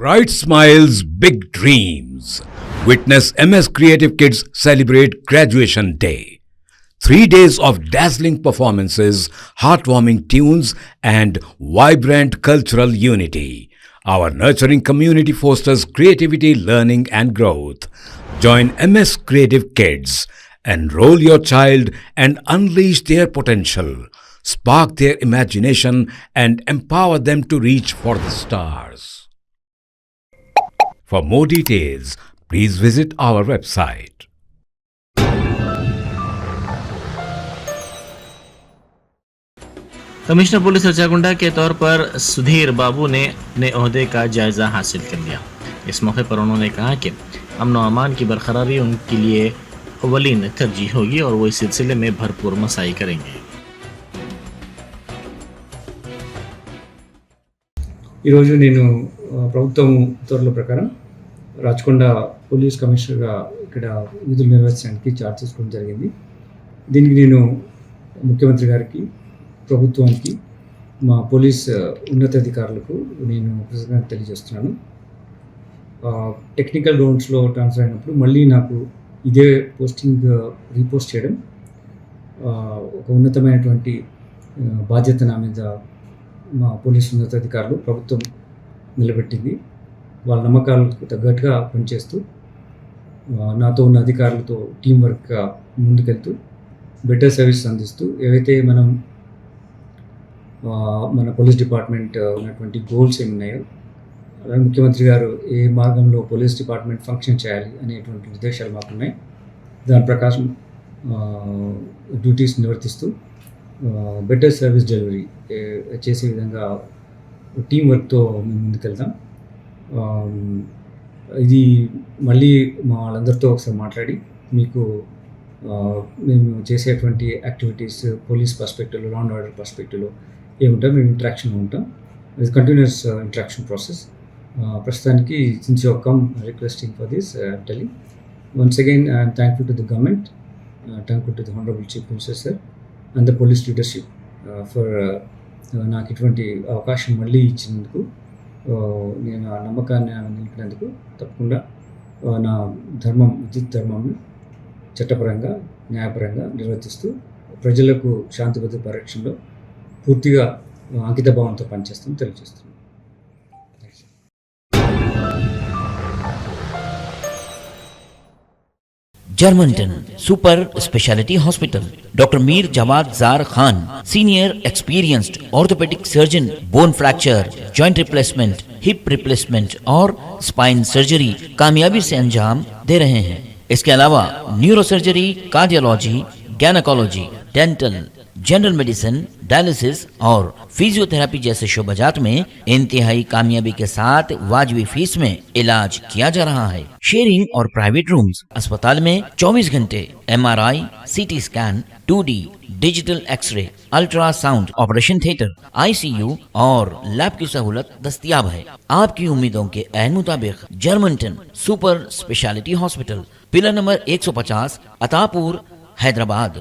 Bright smiles, big dreams. Witness MS Creative Kids celebrate Graduation Day. 3 days of dazzling performances, heartwarming tunes, and vibrant cultural unity. Our nurturing community fosters creativity, learning, and growth. Join MS Creative Kids. Enroll your child and unleash their potential. Spark their imagination and empower them to reach for the stars. For more details, please visit our website. Commissioner police Rachakonda के तौर पर सुधीर बाबू ने अपने ओहदे का जायजा हासिल कर लिया। इस मौके पर उन्होंने कहा कि अमन और अमान की बरकरारी उनके लिए अव्वलीन तरजीह होगी और वो इस सिलसिले में भरपूर मसाई करेंगे। ఈరోజు నేను ప్రభుత్వం ఉత్తర్వుల ప్రకారం రాచకొండ పోలీస్ కమిషనర్గా ఇక్కడ విధులు నిర్వహించడానికి ఛార్జ్ తీసుకోవడం జరిగింది. దీనికి నేను ముఖ్యమంత్రి గారికి, ప్రభుత్వానికి, మా పోలీస్ ఉన్నతాధికారులకు నేను కృతజ్ఞత తెలియజేస్తున్నాను. టెక్నికల్ గ్రౌండ్స్లో ట్రాన్స్ఫర్ అయినప్పుడు మళ్ళీ నాకు ఇదే పోస్టింగ్ రీపోస్ట్ చేయడం ఒక ఉన్నతమైనటువంటి బాధ్యత నా మీద మా పోలీసు ఉన్నతాధికారులు, ప్రభుత్వం నిలబెట్టింది. వాళ్ళ నమ్మకాలకు తగ్గట్టుగా పనిచేస్తూ నాతో ఉన్న అధికారులతో టీం వర్క్గా ముందుకెళ్తూ బెటర్ సర్వీస్ అందిస్తూ ఏవైతే మన పోలీస్ డిపార్ట్మెంట్ ఉన్నటువంటి గోల్స్ ఏమున్నాయో, అలాగే ముఖ్యమంత్రి గారు ఏ మార్గంలో పోలీస్ డిపార్ట్మెంట్ ఫంక్షన్ చేయాలి అనేటువంటి నిర్దేశాలు మాకున్నాయి. దాని ప్రకారం డ్యూటీస్ నిర్వర్తిస్తూ బెటర్ సర్వీస్ డెలివరీ చేసే విధంగా టీం వర్క్తో మేము ముందుకెళ్తాం. ఇది మళ్ళీ మా వాళ్ళందరితో ఒకసారి మాట్లాడి మీకు మేము చేసేటువంటి యాక్టివిటీస్ పోలీస్ పర్స్పెక్టివ్లో, లా అండ్ ఆర్డర్ పర్స్పెక్టివ్లో ఏముంటాం, మేము ఇంటరాక్షన్లో ఉంటాం. ఇది కంటిన్యూస్ ఇంటరాక్షన్ ప్రాసెస్. ప్రస్తుతానికి since you come requesting for this telling once again I'm thankful to the government, thankful to the honourable chief minister sir and the police leadership for నాకు ఇటువంటి అవకాశం మళ్ళీ ఇచ్చినందుకు, నేను ఆ నమ్మకాన్ని నిలిపినందుకు తప్పకుండా నా విద్యుత్ ధర్మంను చట్టపరంగా, న్యాయపరంగా నిర్వర్తిస్తూ ప్రజలకు శాంతి భద్రత పరిరక్షణలో పూర్తిగా అంకిత భావంతో పనిచేస్తామని తెలియజేస్తున్నాను. Germanton super speciality hospital, doctor Mir Jawad Jar Khan, senior experienced orthopaedic surgeon, bone fracture, joint replacement, hip replacement और स्पाइन सर्जरी कामयाबी से अंजाम दे रहे हैं। इसके अलावा neuro surgery, cardiology, gynaecology, dental, general medicine, dialysis और फिजियोथेरेपी जैसे शोबाजात में इंतहाई कामयाबी के साथ वाजबी फीस में इलाज किया जा रहा है। शेयरिंग और प्राइवेट रूम्स। अस्पताल में 24 घंटे MRI, CT scan, 2D digital x ray, ultrasound, operation theatre, ICU और लैब की सहूलत दस्तयाब है। आपकी उम्मीदों के ऐन मुताबिक Germanton super speciality hospital, pillar number 150, Attapur, Hyderabad.